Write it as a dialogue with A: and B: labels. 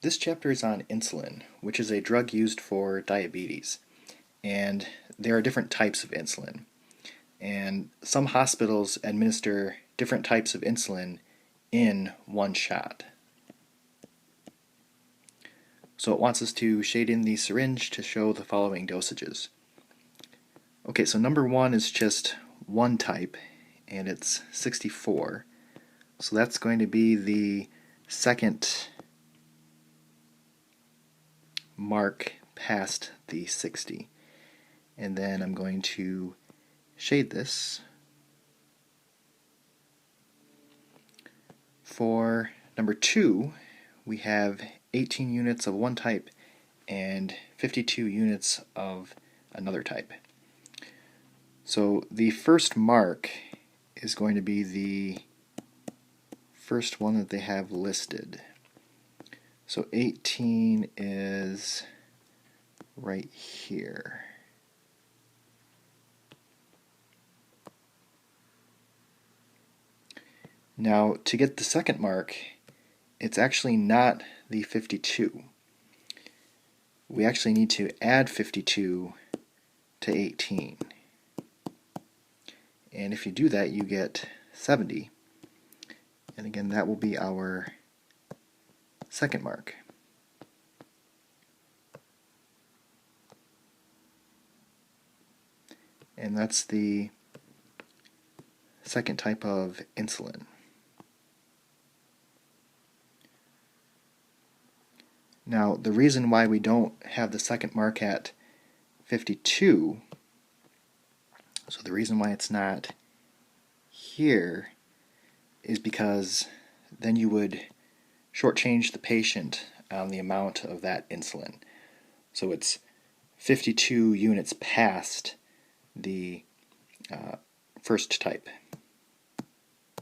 A: This chapter is on insulin, which is a drug used for diabetes. And there are different types of insulin. And some hospitals administer different types of insulin in one shot. So it wants us to shade in the syringe to show the following dosages. Okay, so number 1 is just one type, and it's 64. So that's going to be the second mark past the 60. And then I'm going to shade this. For number 2, we have 18 units of one type and 52 units of another type. So the first mark is going to be the first one that they have listed. So 18 is right here. Now, to get the second mark, it's actually not the 52. We actually need to add 52 to 18. And if you do that, you get 70. And again, that will be our second mark. And that's the second type of insulin. Now, the reason why we don't have the second mark at 52, so the reason why it's not here, is because then you would shortchange the patient on the amount of that insulin. So it's 52 units past the first type.